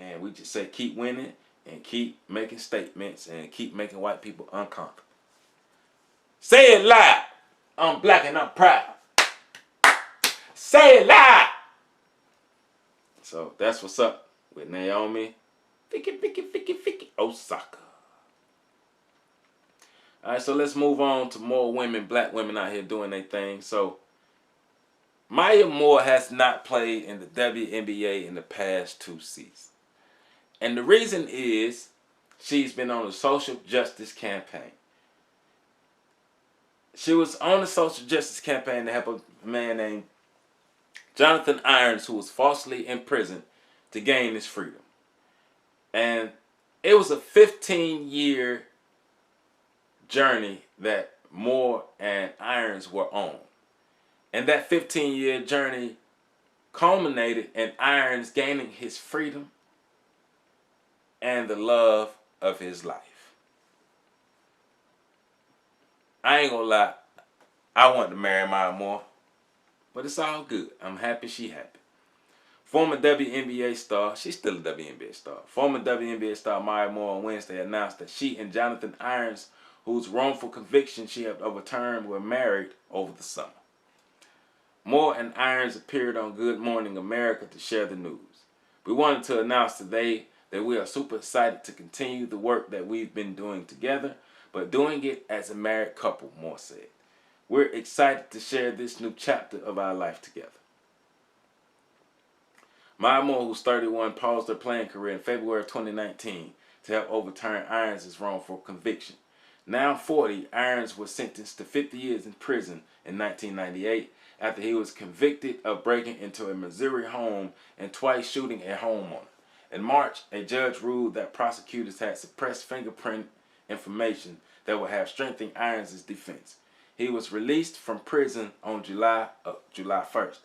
And we just say keep winning and keep making statements and keep making white people uncomfortable. Say it loud. I'm black and I'm proud. Say it loud. So that's what's up with Naomi Osaka. All right, so let's move on to more women, black women out here doing their thing. So Maya Moore has not played in the WNBA in the past 2 seasons. And the reason is she's been on a social justice campaign. She was on a social justice campaign to help a man named Jonathan Irons, who was falsely imprisoned, to gain his freedom. And it was a 15-year journey that Moore and Irons were on. And that 15-year journey culminated in Irons gaining his freedom and the love of his life. I ain't gonna lie, I want to marry Maya Moore, but it's all good. I'm happy she happy. Former WNBA star, she's still a WNBA star. Former WNBA star Maya Moore on Wednesday announced that she and Jonathan Irons, whose wrongful conviction she had overturned, were married over the summer. Moore and Irons appeared on Good Morning America to share the news. We wanted to announce today that we are super excited to continue the work that we've been doing together, but doing it as a married couple, Moore said. We're excited to share this new chapter of our life together. Maya Moore, who's 31, paused her playing career in February of 2019 to help overturn Irons' wrongful conviction. Now 40, Irons was sentenced to 50 years in prison in 1998 after he was convicted of breaking into a Missouri home and twice shooting a homeowner. In March, a judge ruled that prosecutors had suppressed fingerprint information that would have strengthened Irons' defense. He was released from prison on July 1st.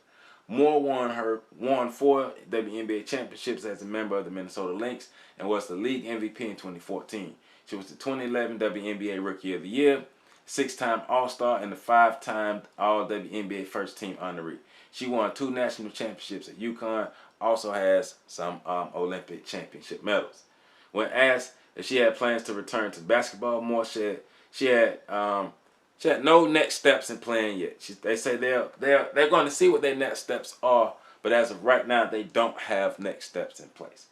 Moore won 4 WNBA championships as a member of the Minnesota Lynx and was the league MVP in 2014. She was the 2011 WNBA Rookie of the Year, 6-time All-Star, and the 5-time All-WNBA First Team honoree. She won 2 national championships at UConn, also has some Olympic championship medals. When asked if she had plans to return to basketball, Moore said she had no next steps in playing yet. They say they're going to see what their next steps are, but as of right now, they don't have next steps in place.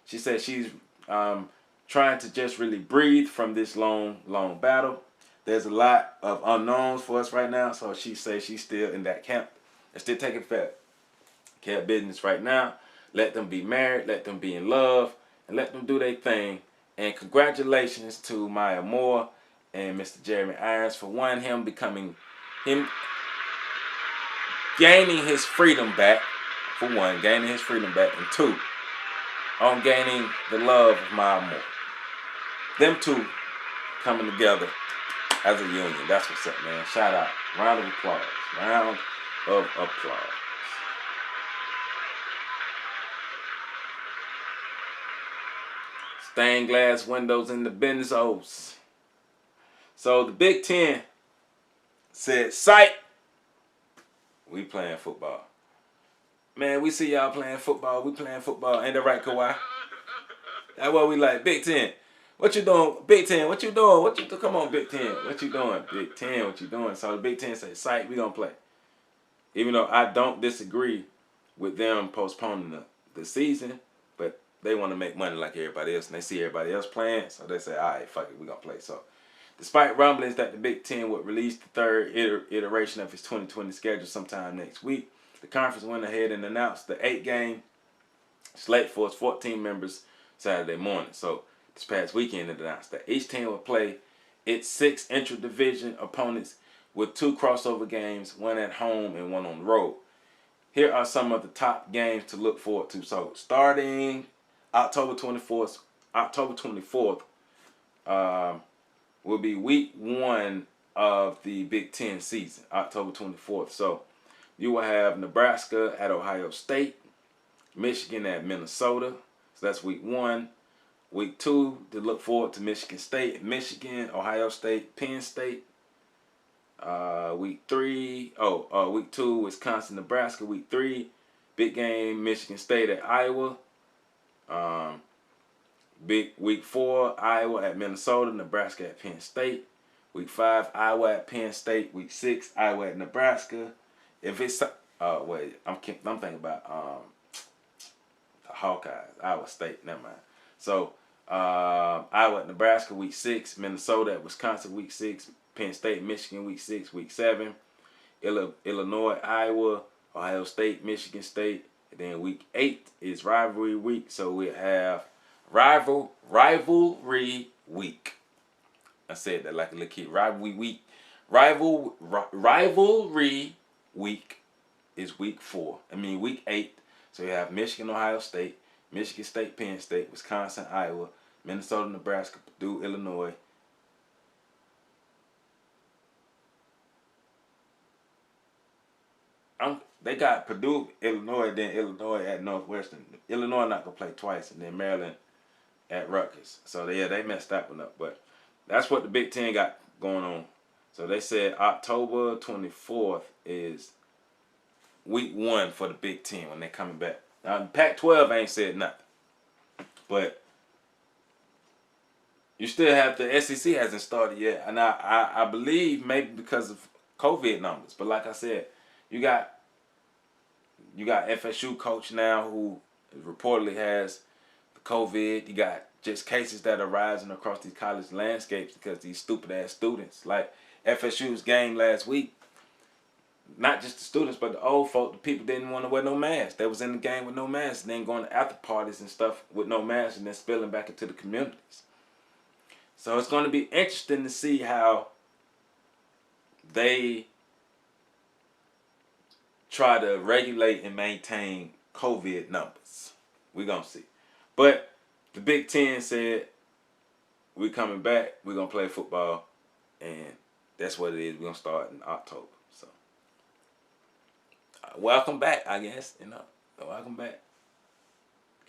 She said she's trying to just really breathe from this long battle. There's a lot of unknowns for us right now, so she says she's still in that camp. They're still taking care of business right now. Let them be married, let them be in love, and let them do their thing. And congratulations to Maya Moore and Mr. Jeremy Irons for gaining his freedom back, for one, gaining his freedom back, and 2, on gaining the love of Maya Moore. Them 2 coming together as a union. That's what's up, man. Shout out. Round of applause. Round of applause. Stained glass windows in the benzos. So the Big Ten said, "Sight, we playing football." Man, we see y'all playing football. We playing football. Ain't that right, Kawhi? That's what we like. Big Ten, what you doing? Big Ten, what you doing? Come on, Big Ten, what you doing? Big Ten, what you doing? So the Big Ten said, "Sight, we gonna play." Even though I don't disagree with them postponing the season, but they want to make money like everybody else, and they see everybody else playing, so they say, "All right, fuck it, we gonna play." So, despite rumblings that the Big Ten would release the 3rd iteration of its 2020 schedule sometime next week, the conference went ahead and announced the 8-game slate for its 14 members Saturday morning. So this past weekend it announced that each team will play its 6 intra-division opponents with 2 crossover games, 1 at home and 1 on the road. Here are some of the top games to look forward to. So starting October 24th will be week 1 of the Big Ten season, October 24th. So you will have Nebraska at Ohio State, Michigan at Minnesota. So that's week 1. Week 2 to look forward to Michigan State, Michigan, Ohio State, Penn State. Week 2, Wisconsin, Nebraska. Week 3, big game, Michigan State at Iowa. Week 4, Iowa at Minnesota, Nebraska at Penn State. Week 5, Iowa at Penn State. Week 6, Iowa at Nebraska. If it's wait, I'm thinking about the Hawkeyes, Iowa State. Never mind. So Iowa at Nebraska week 6, Minnesota at Wisconsin week 6, Penn State, Michigan week 6, week 7, Illinois, Iowa, Ohio State, Michigan State. And then week 8 is rivalry week, so we have rivalry week. I said that like a little kid. Rivalry week. Rivalry week is week 4. I mean week 8. So you have Michigan, Ohio State, Michigan State, Penn State, Wisconsin, Iowa, Minnesota, Nebraska, Purdue, Illinois. They got Purdue, Illinois, then Illinois at Northwestern. Illinois not gonna play twice, and then Maryland at Rutgers. So they messed that one up. But that's what the Big Ten got going on. So they said October 24th is week 1 for the Big Ten when they're coming back. Now Pac-12 ain't said nothing, but you still have the SEC hasn't started yet, and I believe maybe because of COVID numbers. But like I said, you got FSU coach now who reportedly has the COVID. You got just cases that are rising across these college landscapes because these stupid ass students. Like FSU's game last week, not just the students but the old folk, the people didn't want to wear no masks. They was in the game with no masks and then going to after parties and stuff with no masks and then spilling back into the communities. So it's going to be interesting to see how they try to regulate and maintain COVID numbers. We're going to see. But the Big Ten said, we're coming back, we're going to play football, and that's what it is. We're going to start in October. So, welcome back, I guess, welcome back.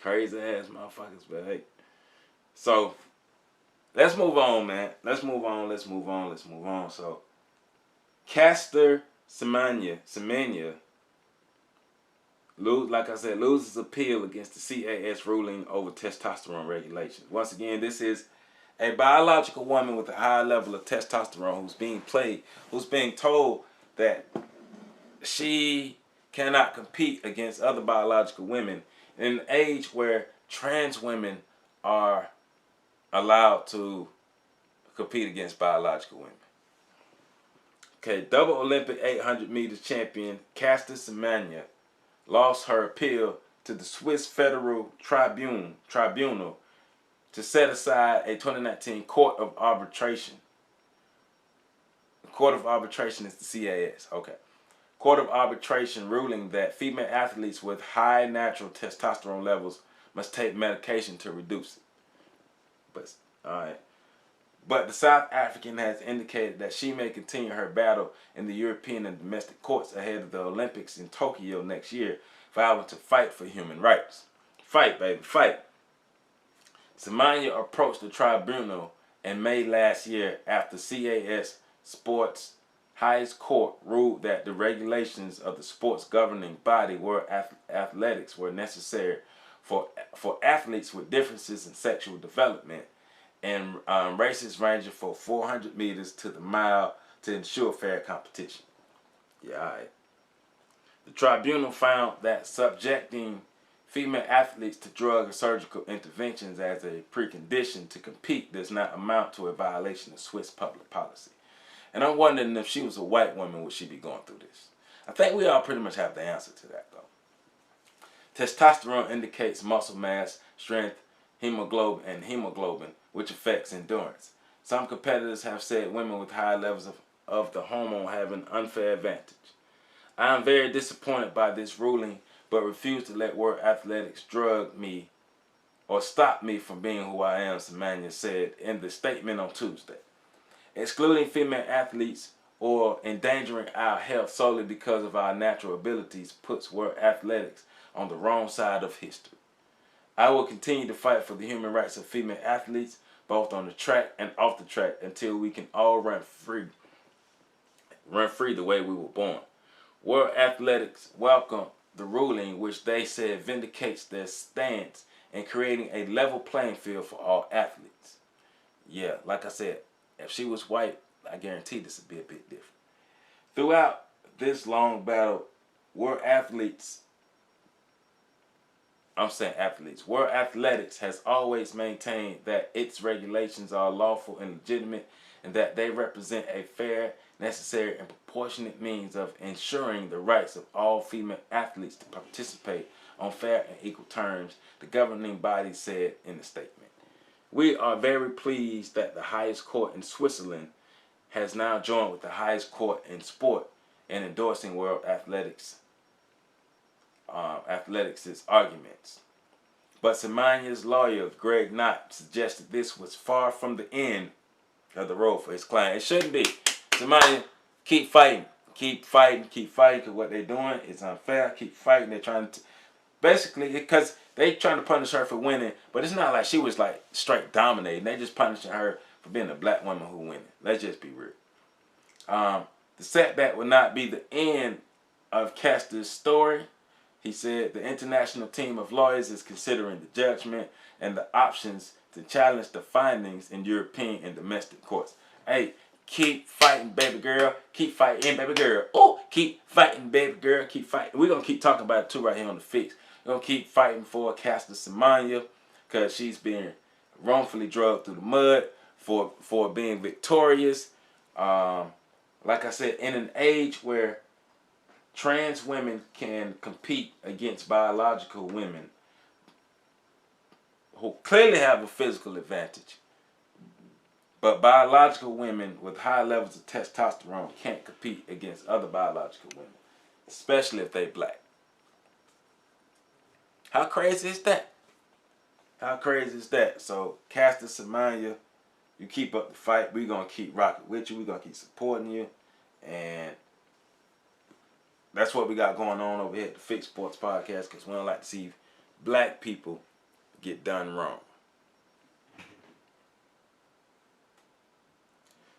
Crazy ass motherfuckers, but hey. So, let's move on, man. Let's move on. So, Caster Semenya, like I said, loses appeal against the CAS ruling over testosterone regulations. Once again, this is a biological woman with a high level of testosterone who's being told that she cannot compete against other biological women in an age where trans women are allowed to compete against biological women. Okay, double Olympic 800 meters champion Caster Semenya lost her appeal to the Swiss Federal Tribunal to set aside a 2019 Court of Arbitration. The Court of Arbitration is the CAS. Okay. Court of Arbitration ruling that female athletes with high natural testosterone levels must take medication to reduce it. But the South African has indicated that she may continue her battle in the European and domestic courts ahead of the Olympics in Tokyo next year, vowing to fight for human rights. Fight, baby, fight. Semenya approached the tribunal in May last year after CAS Sports highest court ruled that the regulations of the sports governing body were athletics were necessary for athletes with differences in sexual development and races ranging from 400 meters to the mile to ensure fair competition. Yeah, all right. The tribunal found that subjecting female athletes to drug or surgical interventions as a precondition to compete does not amount to a violation of Swiss public policy. And I'm wondering if she was a white woman, would she be going through this? I think we all pretty much have the answer to that, though. Testosterone indicates muscle mass, strength, hemoglobin, which affects endurance. Some competitors have said women with high levels of the hormone have an unfair advantage. I am very disappointed by this ruling, but refuse to let World Athletics drug me or stop me from being who I am, Semenya said in the statement on Tuesday. Excluding female athletes or endangering our health solely because of our natural abilities puts World Athletics on the wrong side of history. I will continue to fight for the human rights of female athletes, both on the track and off the track, until we can all run free the way we were born. World Athletics welcomed the ruling, which they said vindicates their stance and creating a level playing field for all athletes. Yeah, like I said, if she was white, I guarantee this would be a bit different. Throughout this long battle, world athletics has always maintained that its regulations are lawful and legitimate, and that they represent a fair, necessary, and proportionate means of ensuring the rights of all female athletes to participate on fair and equal terms, the governing body said in the statement. We are very pleased that the highest court in Switzerland has now joined with the highest court in sport in endorsing World Athletics' arguments. But Semenya's lawyer, Greg Knott, suggested this was far from the end of the road for his client. It shouldn't be. Semenya, keep fighting. Keep fighting, because what they're doing is unfair. Keep fighting. They're trying to, basically, because they trying to punish her for winning, but it's not like she was like straight dominating. They just punishing her for being a black woman who winning. Let's just be real. The setback will not be the end of Caster's story. He said the international team of lawyers is considering the judgment and the options to challenge the findings in European and domestic courts. Hey, keep fighting, baby girl. Keep fighting, baby girl. Oh, keep fighting, baby girl. Keep fighting. We're going to keep talking about it too right here on The Fix. We're going to keep fighting for Caster Semenya because she's being wrongfully drugged through the mud for being victorious. Like I said, in an age where trans women can compete against biological women who clearly have a physical advantage, but biological women with high levels of testosterone can't compete against other biological women, especially if they black. How crazy is that? How crazy is that? So, Caster Semenya, you keep up the fight. We're going to keep rocking with you. We're going to keep supporting you. And that's what we got going on over here at the Fix Sports Podcast, because we don't like to see black people get done wrong.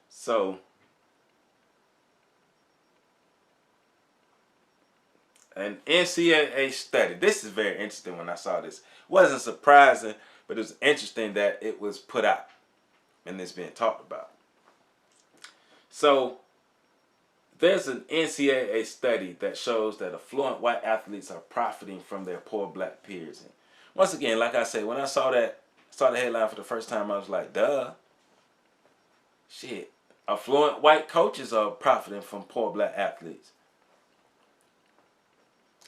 So, an NCAA study. This is very interesting when I saw this. It wasn't surprising, but it was interesting that it was put out and it's being talked about. So, there's an NCAA study that shows that affluent white athletes are profiting from their poor black peers. And once again, like I said, when I saw the headline for the first time, I was like, duh. Shit. Affluent white coaches are profiting from poor black athletes.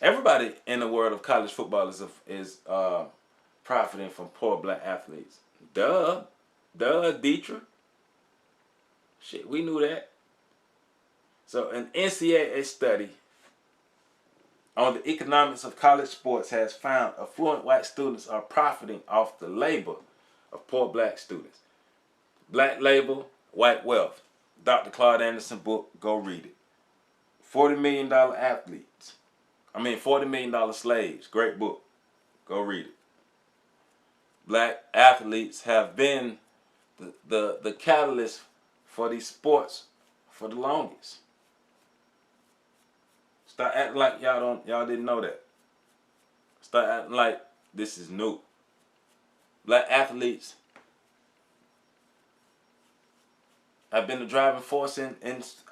Everybody in the world of college football is profiting from poor black athletes. Duh, Deidre. Shit, we knew that. So an NCAA study on the economics of college sports has found affluent white students are profiting off the labor of poor black students. Black Labor, White Wealth. Dr. Claude Anderson book, go read it. $40 million $40 million slaves. Great book. Go read it. Black athletes have been the catalyst for these sports for the longest. Stop acting like y'all didn't know that. Start acting like this is new. Black athletes have been the driving force in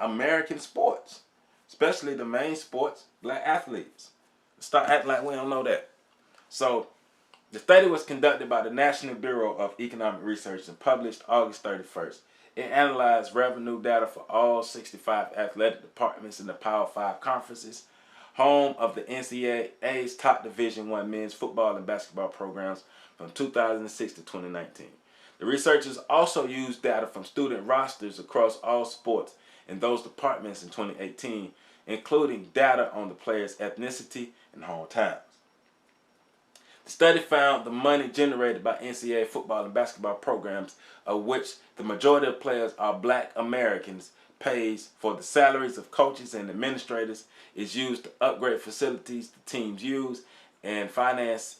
American sports, especially the main sports. Black athletes. Stop acting like we don't know that. So, the study was conducted by the National Bureau of Economic Research and published August 31st. It analyzed revenue data for all 65 athletic departments in the Power 5 conferences, home of the NCAA's top Division I men's football and basketball programs from 2006 to 2019. The researchers also used data from student rosters across all sports in those departments in 2018, including data on the players' ethnicity and hometowns. The study found the money generated by NCAA football and basketball programs, of which the majority of players are black Americans, pays for the salaries of coaches and administrators, is used to upgrade facilities the teams use, and finance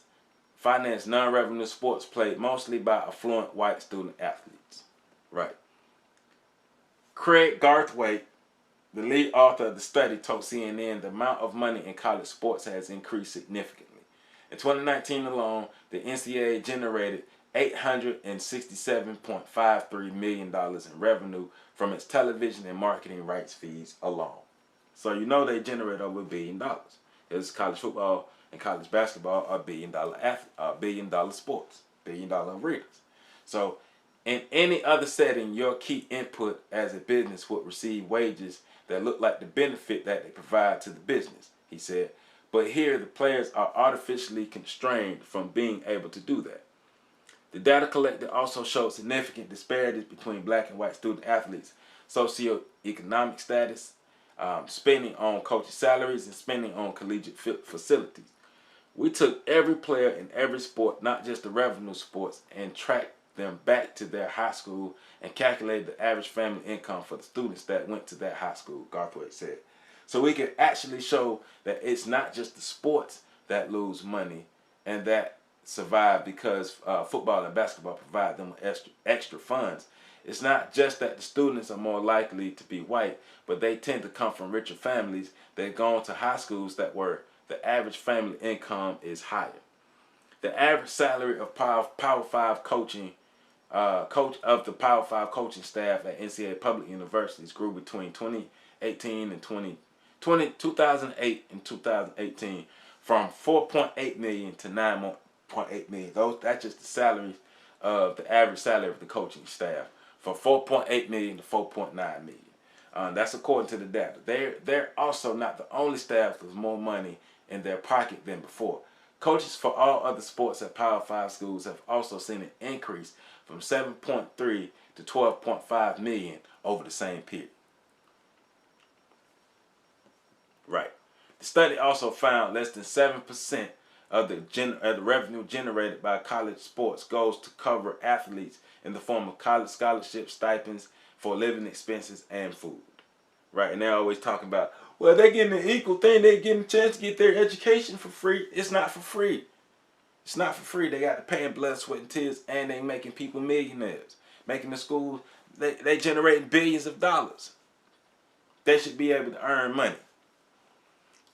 non-revenue sports played mostly by affluent white student athletes. Right. Craig Garthwaite, the lead author of the study, told CNN the amount of money in college sports has increased significantly. In 2019 alone, the NCAA generated $867.53 million in revenue from its television and marketing rights fees alone. So you know they generate over $1 billion. Because college football and college basketball are billion dollar sports, billion dollar arenas. So in any other setting, your key input as a business would receive wages that look like the benefit that they provide to the business, he said. But here the players are artificially constrained from being able to do that. The data collected also showed significant disparities between black and white student athletes, socioeconomic status, spending on coaching salaries, and spending on collegiate facilities. We took every player in every sport, not just the revenue sports, and tracked them back to their high school and calculated the average family income for the students that went to that high school, Garthwaite said. So we could actually show that it's not just the sports that lose money and that survive because football and basketball provide them with extra funds. It's not just that the students are more likely to be white, but they tend to come from richer families. They've gone to high schools that where the average family income is higher. The average salary of Power 5 coaching of the Power 5 coaching staff at NCAA public universities grew between 2008 and 2018 from $4.8 million to $9.8 million. That's just the salaries of the average salary of the coaching staff, from $4.8 million to $4.9 million. That's according to the data. They're also not the only staff with more money in their pocket than before. Coaches for all other sports at Power 5 schools have also seen an increase from $7.3 to $12.5 million over the same period. Right. The study also found less than 7% of the revenue generated by college sports goes to cover athletes in the form of college scholarships, stipends for living expenses, and food. Right, and they're always talking about, well, they're getting an equal thing. They're getting a chance to get their education for free. It's not for free. It's not for free. They got to pay in blood, sweat, and tears, and they making people millionaires. Making the schools, they generating billions of dollars. They should be able to earn money.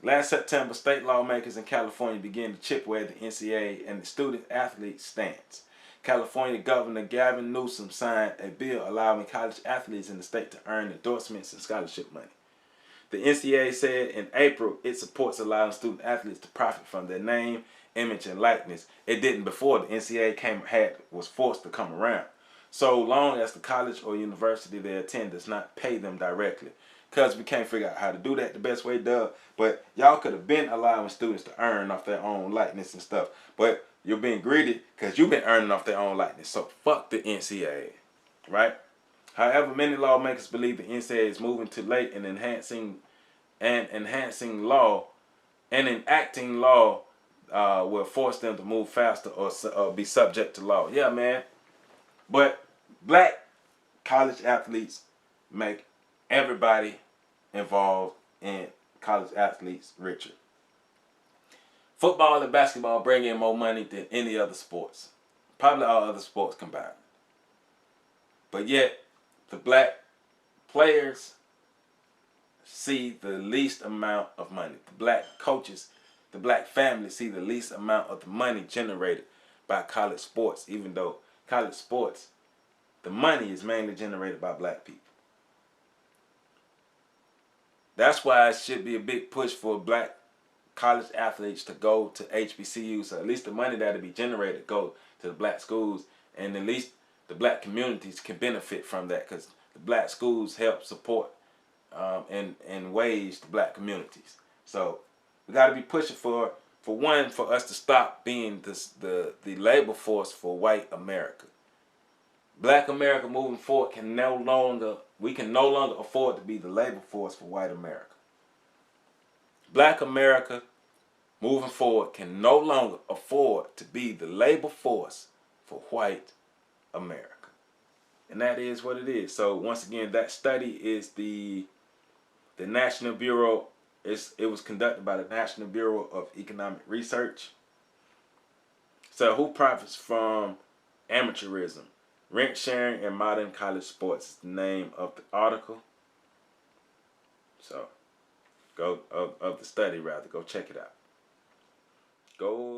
Last September, state lawmakers in California began to chip away at the NCAA and the student-athlete stance. California Governor Gavin Newsom signed a bill allowing college athletes in the state to earn endorsements and scholarship money. The NCAA said in April it supports allowing student-athletes to profit from their name, image, and likeness. It didn't before the NCAA was forced to come around. So long as the college or university they attend does not pay them directly. Because we can't figure out how to do that the best way, but y'all could have been allowing students to earn off their own likeness and stuff. But you're being greedy because you've been earning off their own likeness. So fuck the NCAA, right? However, many lawmakers believe the NCAA is moving too late in enacting law will force them to move faster or be subject to law. Yeah, man. But black college athletes make everybody involved in college athletes richer. Football and basketball bring in more money than any other sports. Probably all other sports combined. But yet, the black players see the least amount of money. The black coaches, the black families see the least amount of the money generated by college sports, even though college sports, the money is mainly generated by black people. That's why it should be a big push for black college athletes to go to HBCU, so at least the money that'll be generated go to the black schools, and at least the black communities can benefit from that, because the black schools help support and wage the black communities. So we got to be pushing for us to stop being the labor force for white America. Black America moving forward can no longer afford to be the labor force for white America. Black America moving forward can no longer afford to be the labor force for white America. And that is what it is. So once again, that study is the National Bureau. It was conducted by the National Bureau of Economic Research. So who profits from amateurism? Rent sharing in modern college sports is the name of the article. So of the study rather. Go check it out. Go